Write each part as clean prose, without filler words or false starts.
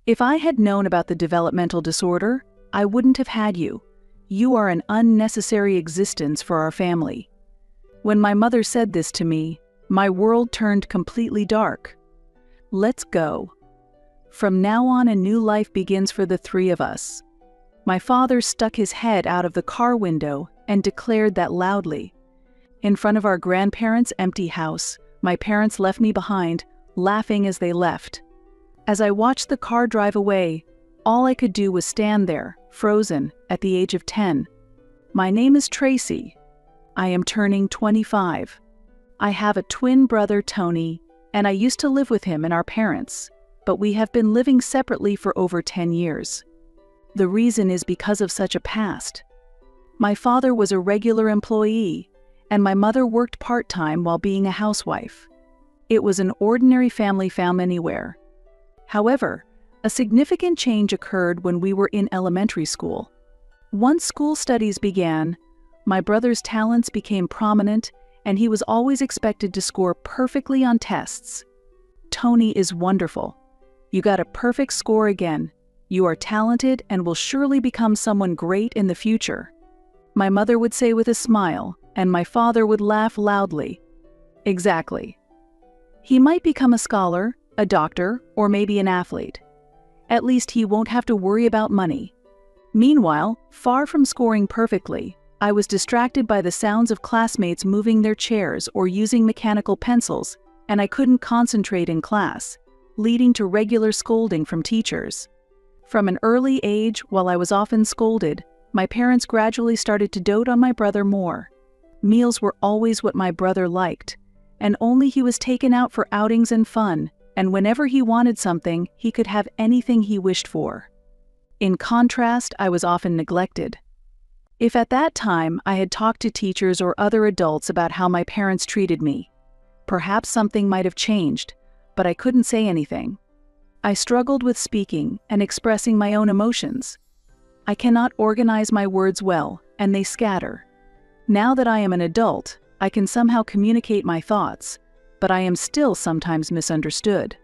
If I had known about the developmental disorder, I wouldn't have had you. You are an unnecessary existence for our family." When my mother said this to me, my world turned completely dark. Let's go. From now on, a new life begins for the three of us. My father stuck his head out of the car window and declared that loudly. In front of our grandparents' empty house, my parents left me behind, laughing as they left. As I watched the car drive away, all I could do was stand there, frozen, at the age of 10. My name is Tracy. I am turning 25. I have a twin brother, Tony, and I used to live with him and our parents, but we have been living separately for over 10 years. The reason is because of such a past. My father was a regular employee, and my mother worked part-time while being a housewife. It was an ordinary family found anywhere. However, a significant change occurred when we were in elementary school. Once school studies began, my brother's talents became prominent, and he was always expected to score perfectly on tests. "Tony is wonderful. You got a perfect score again. You are talented and will surely become someone great in the future," my mother would say with a smile, and my father would laugh loudly. Exactly. He might become a scholar, a doctor, or maybe an athlete. At least he won't have to worry about money. Meanwhile, far from scoring perfectly, I was distracted by the sounds of classmates moving their chairs or using mechanical pencils, and I couldn't concentrate in class, leading to regular scolding from teachers. From an early age, while I was often scolded, my parents gradually started to dote on my brother more. Meals were always what my brother liked, and only he was taken out for outings and fun, and whenever he wanted something, he could have anything he wished for. In contrast, I was often neglected. If at that time I had talked to teachers or other adults about how my parents treated me, perhaps something might have changed, but I couldn't say anything. I struggled with speaking and expressing my own emotions. I cannot organize my words well, and they scatter. Now that I am an adult, I can somehow communicate my thoughts, but I am still sometimes misunderstood.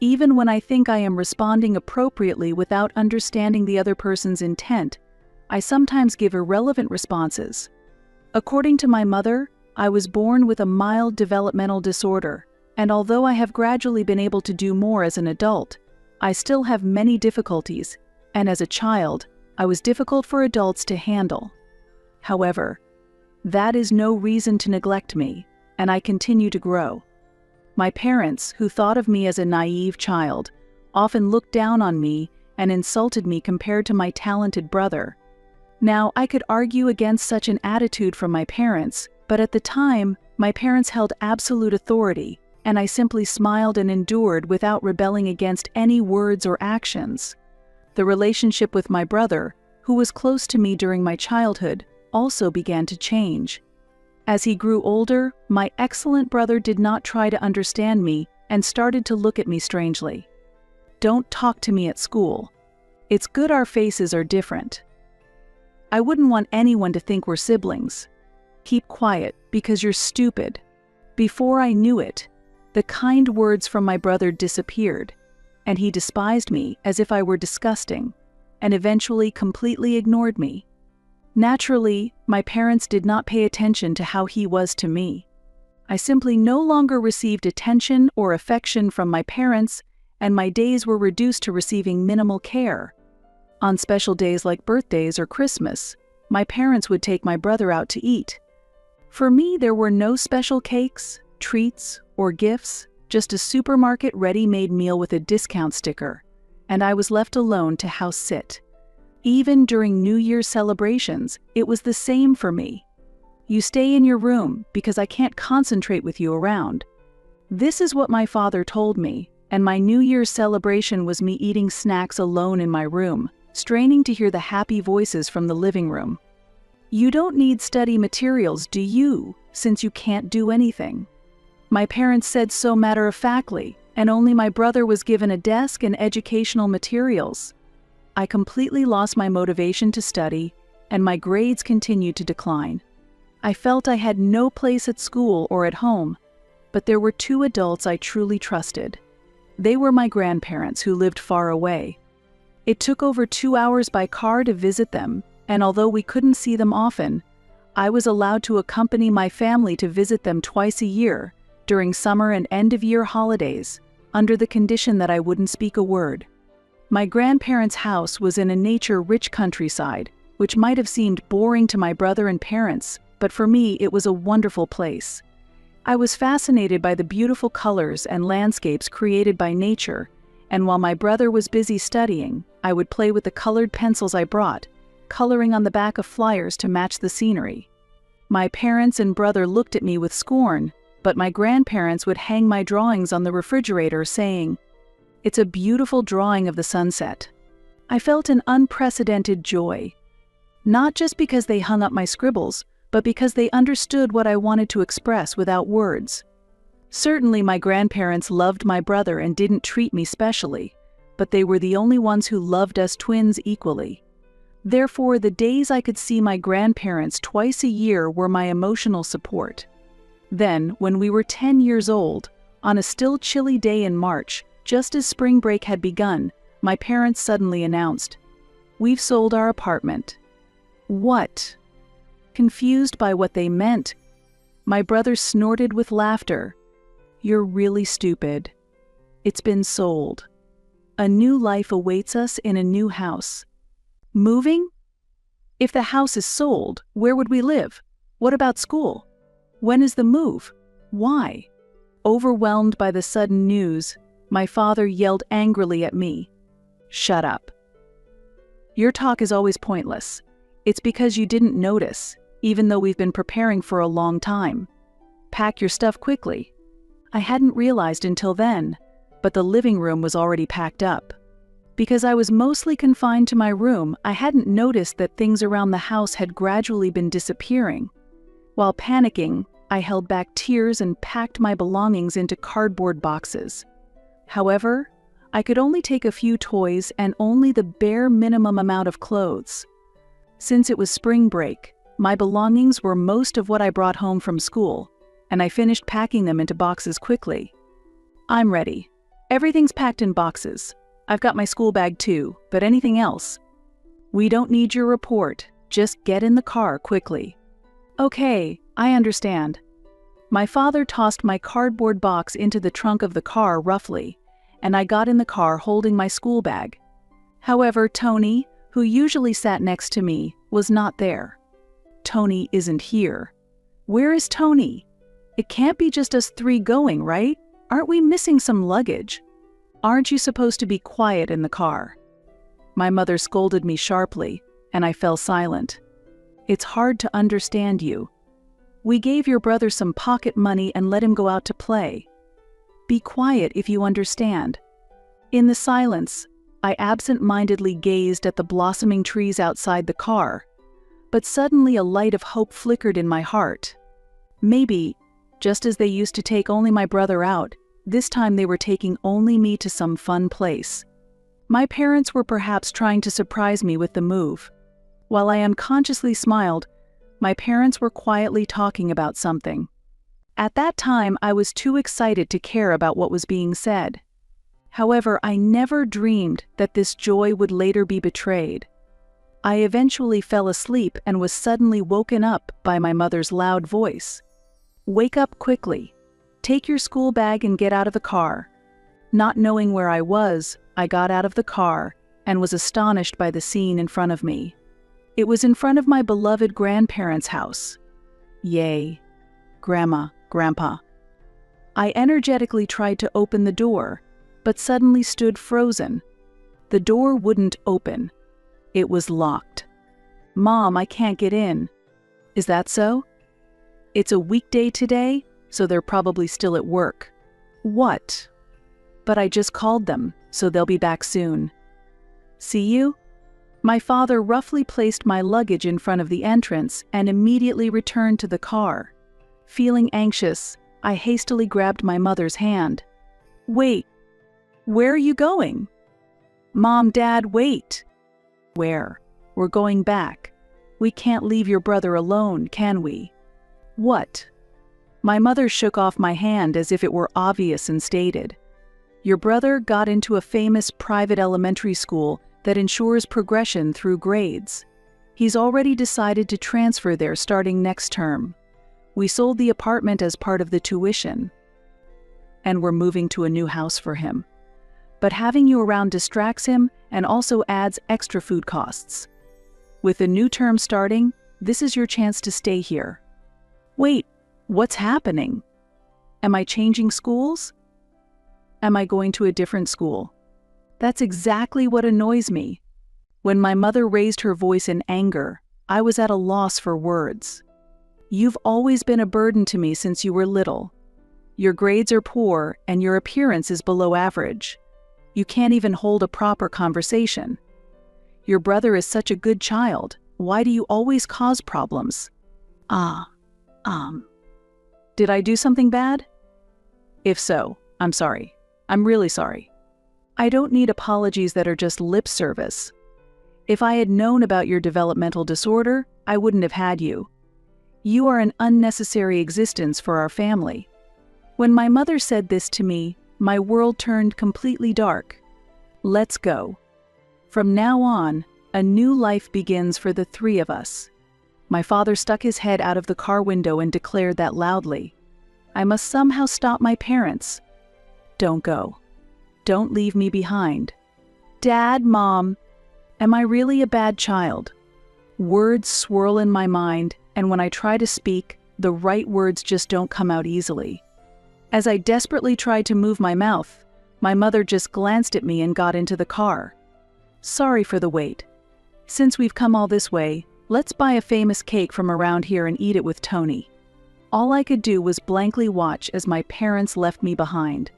Even when I think I am responding appropriately without understanding the other person's intent, I sometimes give irrelevant responses. According to my mother, I was born with a mild developmental disorder, and although I have gradually been able to do more as an adult, I still have many difficulties, and as a child, I was difficult for adults to handle. However, that is no reason to neglect me, and I continue to grow. My parents, who thought of me as a naive child, often looked down on me and insulted me compared to my talented brother. Now, I could argue against such an attitude from my parents, but at the time, my parents held absolute authority, and I simply smiled and endured without rebelling against any words or actions. The relationship with my brother, who was close to me during my childhood, also began to change. As he grew older, my excellent brother did not try to understand me and started to look at me strangely. "Don't talk to me at school. It's good our faces are different. I wouldn't want anyone to think we're siblings. Keep quiet, because you're stupid." Before I knew it, the kind words from my brother disappeared, and he despised me as if I were disgusting, and eventually completely ignored me. Naturally, my parents did not pay attention to how he was to me. I simply no longer received attention or affection from my parents, and my days were reduced to receiving minimal care. On special days like birthdays or Christmas, my parents would take my brother out to eat. For me, there were no special cakes, treats, or gifts, just a supermarket ready-made meal with a discount sticker, and I was left alone to house sit. Even during New Year's celebrations, it was the same for me. "You stay in your room because I can't concentrate with you around." This is what my father told me, and my New Year's celebration was me eating snacks alone in my room, straining to hear the happy voices from the living room. "You don't need study materials, do you, since you can't do anything?" My parents said so matter-of-factly, and only my brother was given a desk and educational materials. I completely lost my motivation to study, and my grades continued to decline. I felt I had no place at school or at home, but there were two adults I truly trusted. They were my grandparents who lived far away. It took over 2 hours by car to visit them, and although we couldn't see them often, I was allowed to accompany my family to visit them twice a year, during summer and end-of-year holidays, under the condition that I wouldn't speak a word. My grandparents' house was in a nature-rich countryside, which might have seemed boring to my brother and parents, but for me it was a wonderful place. I was fascinated by the beautiful colors and landscapes created by nature, and while my brother was busy studying, I would play with the colored pencils I brought, coloring on the back of flyers to match the scenery. My parents and brother looked at me with scorn, but my grandparents would hang my drawings on the refrigerator saying, "It's a beautiful drawing of the sunset." I felt an unprecedented joy. Not just because they hung up my scribbles, but because they understood what I wanted to express without words. Certainly my grandparents loved my brother and didn't treat me specially, but they were the only ones who loved us twins equally. Therefore, the days I could see my grandparents twice a year were my emotional support. Then, when we were 10 years old, on a still chilly day in March, just as spring break had begun, my parents suddenly announced, "We've sold our apartment." What? Confused by what they meant, my brother snorted with laughter. "You're really stupid. It's been sold. A new life awaits us in a new house." Moving? If the house is sold, where would we live? What about school? When is the move? Why? Overwhelmed by the sudden news, my father yelled angrily at me, "Shut up. Your talk is always pointless. It's because you didn't notice, even though we've been preparing for a long time. Pack your stuff quickly." I hadn't realized until then, but the living room was already packed up. Because I was mostly confined to my room, I hadn't noticed that things around the house had gradually been disappearing. While panicking, I held back tears and packed my belongings into cardboard boxes. However, I could only take a few toys and only the bare minimum amount of clothes. Since it was spring break, my belongings were most of what I brought home from school, and I finished packing them into boxes quickly. "I'm ready. Everything's packed in boxes. I've got my school bag too, but anything else?" "We don't need your report. Just get in the car quickly." "Okay, I understand." My father tossed my cardboard box into the trunk of the car roughly, and I got in the car holding my school bag. However, Tony, who usually sat next to me, was not there. Tony isn't here. Where is Tony? It can't be just us three going, right? Aren't we missing some luggage? "Aren't you supposed to be quiet in the car?" My mother scolded me sharply, and I fell silent. "It's hard to understand you. We gave your brother some pocket money and let him go out to play. Be quiet if you understand." In the silence, I absent-mindedly gazed at the blossoming trees outside the car, but suddenly a light of hope flickered in my heart. Maybe, just as they used to take only my brother out, this time they were taking only me to some fun place. My parents were perhaps trying to surprise me with the move. While I unconsciously smiled, my parents were quietly talking about something. At that time, I was too excited to care about what was being said. However, I never dreamed that this joy would later be betrayed. I eventually fell asleep and was suddenly woken up by my mother's loud voice. "Wake up quickly. Take your school bag and get out of the car." Not knowing where I was, I got out of the car and was astonished by the scene in front of me. It was in front of my beloved grandparents' house. Yay. Grandma, Grandpa. I energetically tried to open the door, but suddenly stood frozen. The door wouldn't open. It was locked. "Mom, I can't get in." "Is that so?" "It's a weekday today, so they're probably still at work." "What?" "But I just called them, so they'll be back soon." "See you?" My father roughly placed my luggage in front of the entrance and immediately returned to the car. Feeling anxious, I hastily grabbed my mother's hand. "Wait. Where are you going?" "Mom, Dad, wait." "Where? We're going back. We can't leave your brother alone, can we?" "What?" My mother shook off my hand as if it were obvious and stated, Your brother got into a famous private elementary school that ensures progression through grades. He's already decided to transfer there starting next term. We sold the apartment as part of the tuition, and we're moving to a new house for him. But having you around distracts him and also adds extra food costs. With the new term starting, this is your chance to stay here. Wait, what's happening? Am I changing schools? Am I going to a different school? That's exactly what annoys me. When my mother raised her voice in anger, I was at a loss for words. You've always been a burden to me since you were little. Your grades are poor and your appearance is below average. You can't even hold a proper conversation. Your brother is such a good child. Why do you always cause problems? Did I do something bad? If so, I'm sorry. I'm really sorry. I don't need apologies that are just lip service. If I had known about your developmental disorder, I wouldn't have had you. You are an unnecessary existence for our family. When my mother said this to me, my world turned completely dark. Let's go. From now on, a new life begins for the three of us. My father stuck his head out of the car window and declared that loudly. I must somehow stop my parents. Don't go. Don't leave me behind. Dad, Mom, am I really a bad child? Words swirl in my mind, and when I try to speak, the right words just don't come out easily. As I desperately tried to move my mouth, my mother just glanced at me and got into the car. Sorry for the wait. Since we've come all this way, let's buy a famous cake from around here and eat it with Tony. All I could do was blankly watch as my parents left me behind.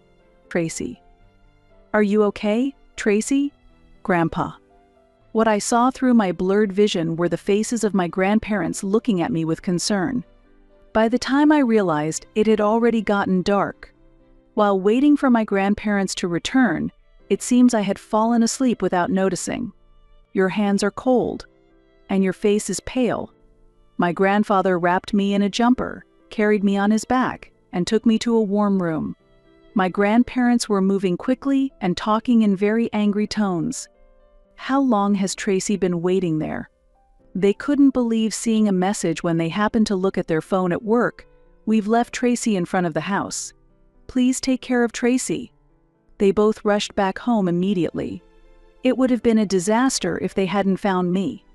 Tracy. Are you okay, Tracy? Grandpa. What I saw through my blurred vision were the faces of my grandparents looking at me with concern. By the time I realized, it had already gotten dark. While waiting for my grandparents to return, it seems I had fallen asleep without noticing. Your hands are cold, and your face is pale. My grandfather wrapped me in a jumper, carried me on his back, and took me to a warm room. My grandparents were moving quickly and talking in very angry tones. How long has Tracy been waiting there? They couldn't believe seeing a message when they happened to look at their phone at work. We've left Tracy in front of the house. Please take care of Tracy. They both rushed back home immediately. It would have been a disaster if they hadn't found me.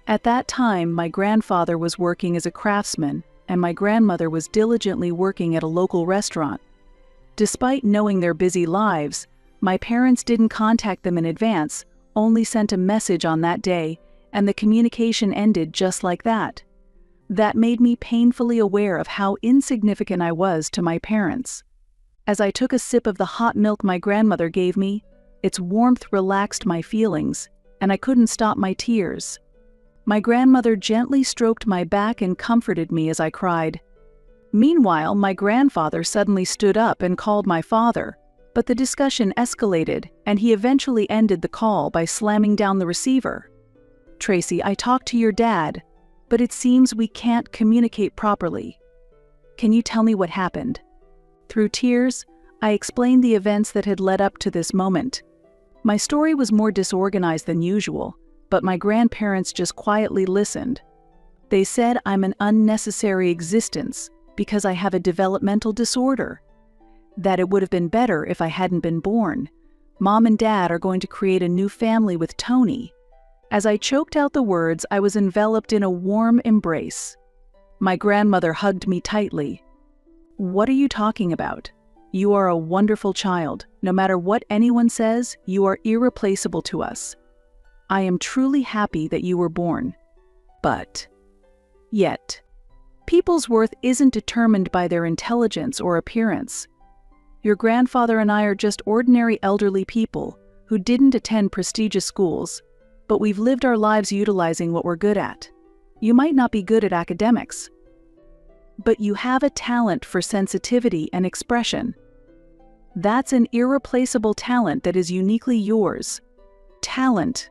At that time, my grandfather was working as a craftsman, and my grandmother was diligently working at a local restaurant. Despite knowing their busy lives, my parents didn't contact them in advance, only sent a message on that day, and the communication ended just like that. That made me painfully aware of how insignificant I was to my parents. As I took a sip of the hot milk my grandmother gave me, its warmth relaxed my feelings, and I couldn't stop my tears. My grandmother gently stroked my back and comforted me as I cried. Meanwhile, my grandfather suddenly stood up and called my father, but the discussion escalated, and he eventually ended the call by slamming down the receiver. Tracy, I talked to your dad, but it seems we can't communicate properly. Can you tell me what happened? Through tears, I explained the events that had led up to this moment. My story was more disorganized than usual, but my grandparents just quietly listened. They said I'm an unnecessary existence because I have a developmental disorder. That it would have been better if I hadn't been born. Mom and Dad are going to create a new family with Tony. As I choked out the words, I was enveloped in a warm embrace. My grandmother hugged me tightly. What are you talking about? You are a wonderful child. No matter what anyone says, you are irreplaceable to us. I am truly happy that you were born. Yet, people's worth isn't determined by their intelligence or appearance. Your grandfather and I are just ordinary elderly people who didn't attend prestigious schools, but we've lived our lives utilizing what we're good at. You might not be good at academics, but you have a talent for sensitivity and expression. That's an irreplaceable talent that is uniquely yours. Talent.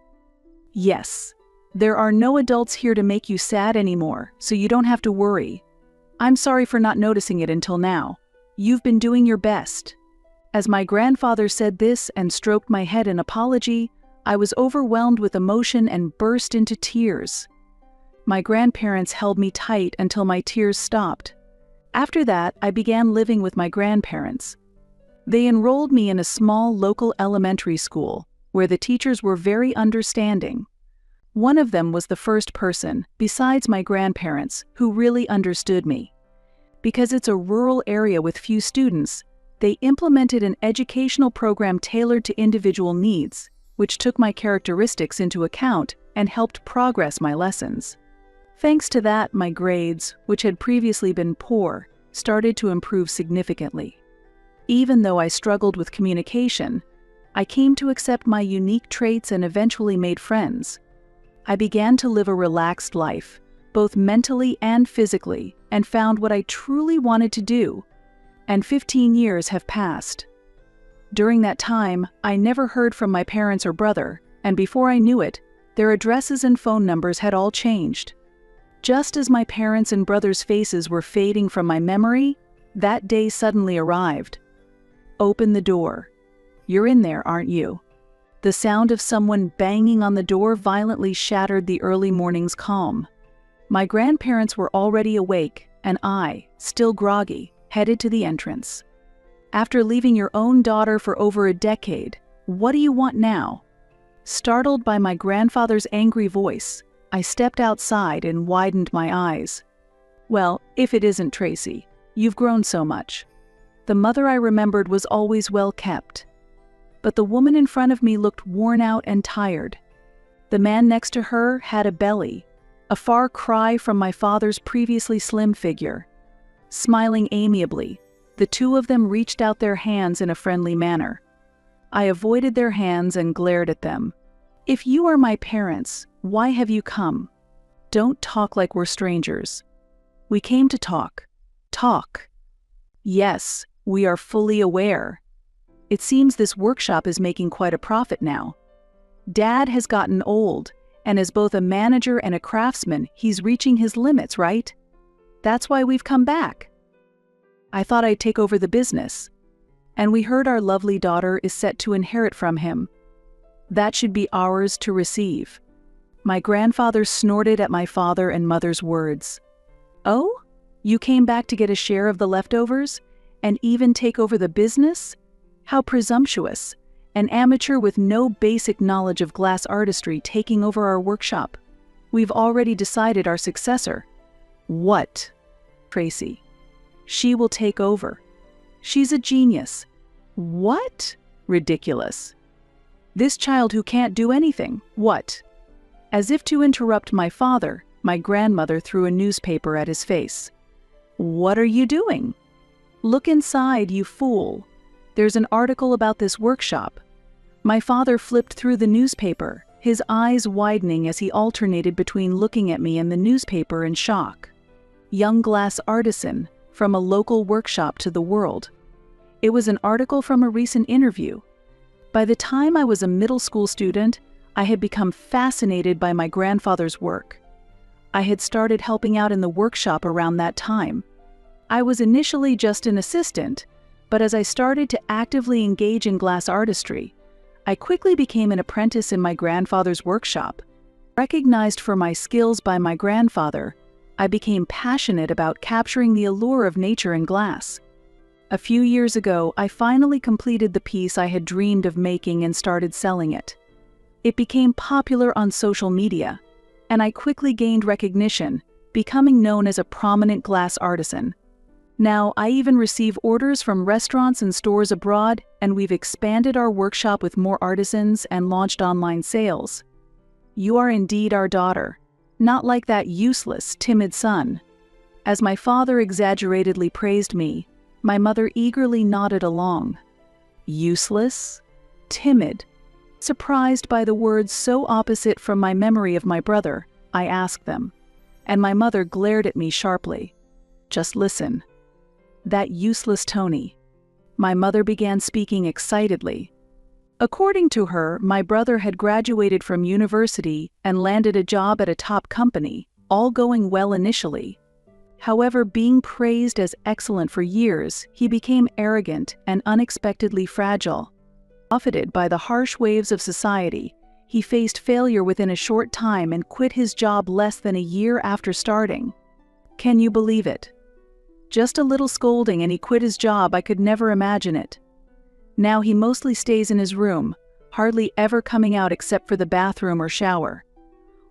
Yes, there are no adults here to make you sad anymore, so you don't have to worry. I'm sorry for not noticing it until now. You've been doing your best. As my grandfather said this and stroked my head in apology, I was overwhelmed with emotion and burst into tears. My grandparents held me tight until my tears stopped. After that, I began living with my grandparents. They enrolled me in a small local elementary school, where the teachers were very understanding. One of them was the first person, besides my grandparents, who really understood me. Because it's a rural area with few students, they implemented an educational program tailored to individual needs, which took my characteristics into account and helped progress my lessons. Thanks to that, my grades, which had previously been poor, started to improve significantly. Even though I struggled with communication, I came to accept my unique traits and eventually made friends. I began to live a relaxed life, both mentally and physically, and found what I truly wanted to do. And 15 years have passed. During that time, I never heard from my parents or brother, and before I knew it, their addresses and phone numbers had all changed. Just as my parents' and brothers' faces were fading from my memory, that day suddenly arrived. Open the door. You're in there, aren't you? The sound of someone banging on the door violently shattered the early morning's calm. My grandparents were already awake, and I, still groggy, headed to the entrance. After leaving your own daughter for over a decade, what do you want now? Startled by my grandfather's angry voice, I stepped outside and widened my eyes. Well, if it isn't Tracy, you've grown so much. The mother I remembered was always well kept. But the woman in front of me looked worn out and tired. The man next to her had a belly, a far cry from my father's previously slim figure. Smiling amiably, the two of them reached out their hands in a friendly manner. I avoided their hands and glared at them. If you are my parents, why have you come? Don't talk like we're strangers. We came to talk. Talk. Yes, we are fully aware. It seems this workshop is making quite a profit now. Dad has gotten old, and as both a manager and a craftsman, he's reaching his limits, right? That's why we've come back. I thought I'd take over the business. And we heard our lovely daughter is set to inherit from him. That should be ours to receive. My grandfather snorted at my father and mother's words. Oh? You came back to get a share of the leftovers? And even take over the business? How presumptuous. An amateur with no basic knowledge of glass artistry taking over our workshop. We've already decided our successor. What? Tracy. She will take over. She's a genius. What? Ridiculous. This child who can't do anything. What? As if to interrupt my father, my grandmother threw a newspaper at his face. What are you doing? Look inside, you fool. There's an article about this workshop. My father flipped through the newspaper, his eyes widening as he alternated between looking at me and the newspaper in shock. Young glass artisan, from a local workshop to the world. It was an article from a recent interview. By the time I was a middle school student, I had become fascinated by my grandfather's work. I had started helping out in the workshop around that time. I was initially just an assistant, but as I started to actively engage in glass artistry, I quickly became an apprentice in my grandfather's workshop. Recognized for my skills by my grandfather, I became passionate about capturing the allure of nature in glass. A few years ago, I finally completed the piece I had dreamed of making and started selling it. It became popular on social media, and I quickly gained recognition, becoming known as a prominent glass artisan. Now, I even receive orders from restaurants and stores abroad, and we've expanded our workshop with more artisans and launched online sales. You are indeed our daughter, not like that useless, timid son. As my father exaggeratedly praised me, my mother eagerly nodded along. Useless? Timid? Surprised by the words so opposite from my memory of my brother, I asked them, and my mother glared at me sharply. Just listen. That useless Tony. My mother began speaking excitedly. According to her, my brother had graduated from university and landed a job at a top company, all going well initially. However, being praised as excellent for years, he became arrogant and unexpectedly fragile. Buffeted by the harsh waves of society, he faced failure within a short time and quit his job less than a year after starting. Can you believe it? Just a little scolding and he quit his job. I could never imagine it. Now he mostly stays in his room, hardly ever coming out except for the bathroom or shower.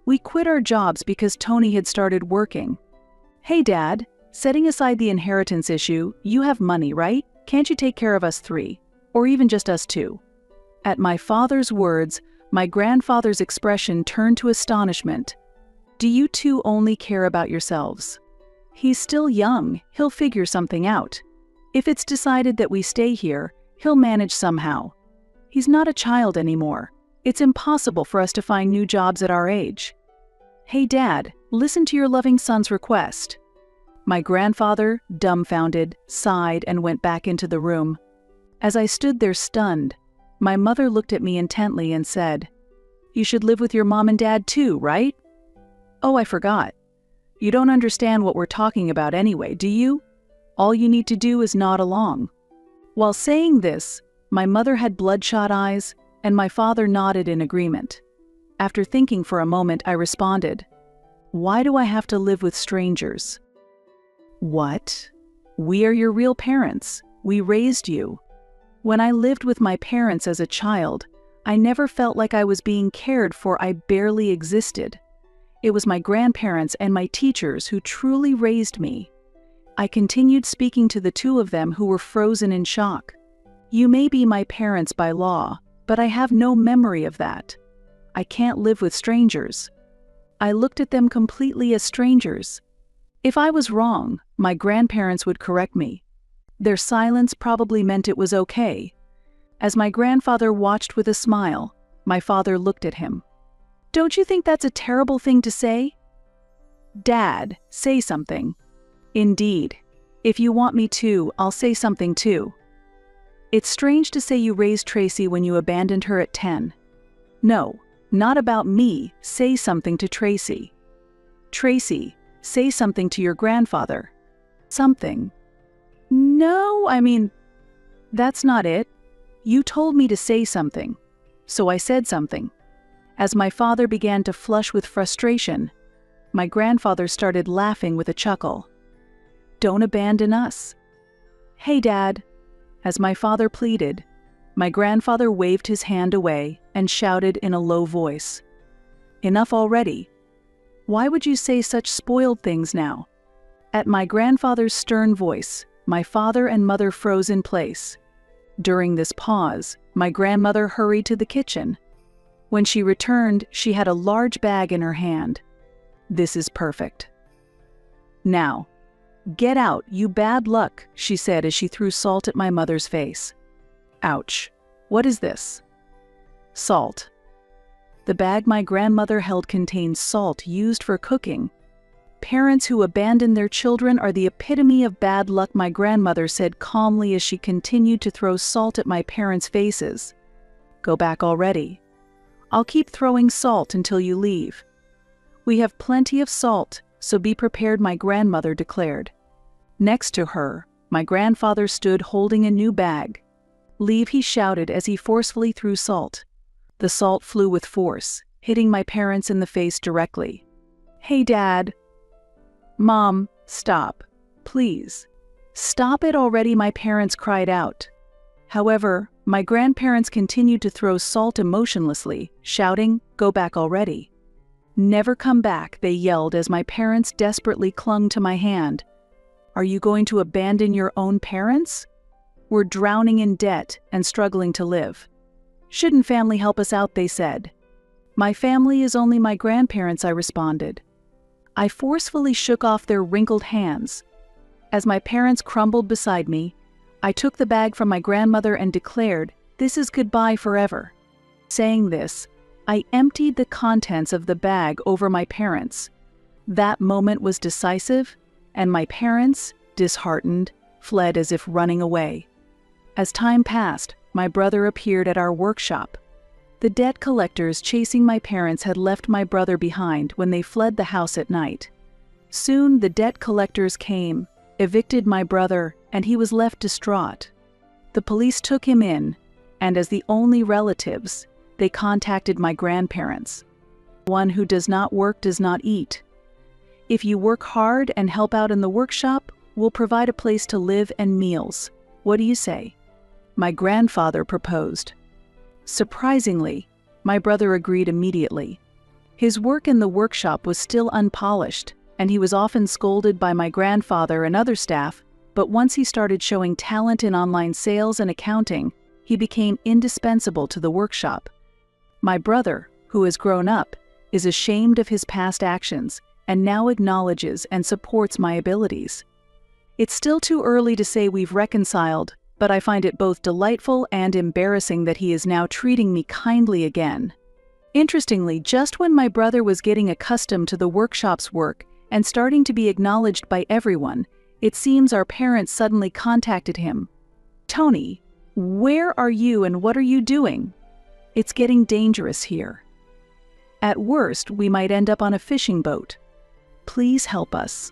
We quit our jobs because Tony had started working. Hey Dad, setting aside the inheritance issue, you have money, right? Can't you take care of us three? Or even just us two? At my father's words, my grandfather's expression turned to astonishment. Do you two only care about yourselves? He's still young, he'll figure something out. If it's decided that we stay here, he'll manage somehow. He's not a child anymore. It's impossible for us to find new jobs at our age. Hey Dad, listen to your loving son's request. My grandfather, dumbfounded, sighed and went back into the room. As I stood there stunned, my mother looked at me intently and said, "You should live with your mom and dad too, right?" Oh, I forgot. You don't understand what we're talking about anyway, do you? All you need to do is nod along. While saying this, my mother had bloodshot eyes, and my father nodded in agreement. After thinking for a moment, I responded, "Why do I have to live with strangers?" What? We are your real parents. We raised you. When I lived with my parents as a child, I never felt like I was being cared for. I barely existed. It was my grandparents and my teachers who truly raised me. I continued speaking to the two of them who were frozen in shock. You may be my parents by law, but I have no memory of that. I can't live with strangers. I looked at them completely as strangers. If I was wrong, my grandparents would correct me. Their silence probably meant it was okay. As my grandfather watched with a smile, my father looked at him. Don't you think that's a terrible thing to say? Dad, say something. Indeed. If you want me to, I'll say something too. It's strange to say you raised Tracy when you abandoned her at 10. No, not about me. Say something to Tracy. Tracy, say something to your grandfather. Something. No, that's not it. You told me to say something. So I said something. As my father began to flush with frustration, my grandfather started laughing with a chuckle. Don't abandon us. Hey, Dad. As my father pleaded, my grandfather waved his hand away and shouted in a low voice. Enough already. Why would you say such spoiled things now? At my grandfather's stern voice, my father and mother froze in place. During this pause, my grandmother hurried to the kitchen. When she returned, she had a large bag in her hand. This is perfect. Now, get out, you bad luck, she said as she threw salt at my mother's face. Ouch. What is this? Salt. The bag my grandmother held contained salt used for cooking. Parents who abandon their children are the epitome of bad luck, my grandmother said calmly as she continued to throw salt at my parents' faces. Go back already. I'll keep throwing salt until you leave. We have plenty of salt, so be prepared, my grandmother declared. Next to her, my grandfather stood holding a new bag. Leave, he shouted as he forcefully threw salt. The salt flew with force, hitting my parents in the face directly. Hey, Dad. Mom, stop. Please. Stop it already, my parents cried out. However, my grandparents continued to throw salt emotionlessly, shouting, Go back already. Never come back, they yelled as my parents desperately clung to my hand. Are you going to abandon your own parents? We're drowning in debt and struggling to live. Shouldn't family help us out, they said. My family is only my grandparents, I responded. I forcefully shook off their wrinkled hands. As my parents crumbled beside me, I took the bag from my grandmother and declared, This is goodbye forever. Saying this, I emptied the contents of the bag over my parents. That moment was decisive, and my parents, disheartened, fled as if running away. As time passed, my brother appeared at our workshop. The debt collectors chasing my parents had left my brother behind when they fled the house at night. Soon the debt collectors came, evicted my brother, and he was left distraught. The police took him in, and as the only relatives, they contacted my grandparents. One who does not work does not eat. If you work hard and help out in the workshop, we'll provide a place to live and meals. What do you say? My grandfather proposed. Surprisingly, my brother agreed immediately. His work in the workshop was still unpolished, and he was often scolded by my grandfather and other staff, but once he started showing talent in online sales and accounting, he became indispensable to the workshop. My brother, who has grown up, is ashamed of his past actions and now acknowledges and supports my abilities. It's still too early to say we've reconciled, but I find it both delightful and embarrassing that he is now treating me kindly again. Interestingly, just when my brother was getting accustomed to the workshop's work and starting to be acknowledged by everyone, it seems our parents suddenly contacted him. "Tony, where are you and what are you doing? It's getting dangerous here. At worst, we might end up on a fishing boat. Please help us."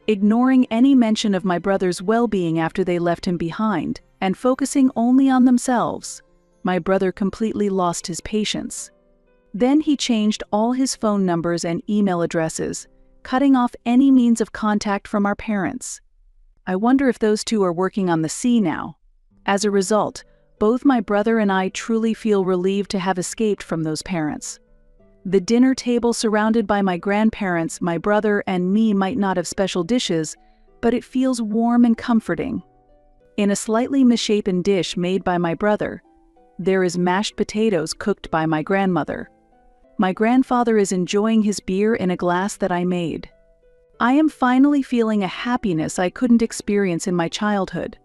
Ignoring any mention of my brother's well-being after they left him behind, and focusing only on themselves, my brother completely lost his patience. Then he changed all his phone numbers and email addresses, cutting off any means of contact from our parents. I wonder if those two are working on the sea now. As a result, both my brother and I truly feel relieved to have escaped from those parents. The dinner table surrounded by my grandparents, my brother, and me might not have special dishes, but it feels warm and comforting. In a slightly misshapen dish made by my brother, there is mashed potatoes cooked by my grandmother. My grandfather is enjoying his beer in a glass that I made. I am finally feeling a happiness I couldn't experience in my childhood.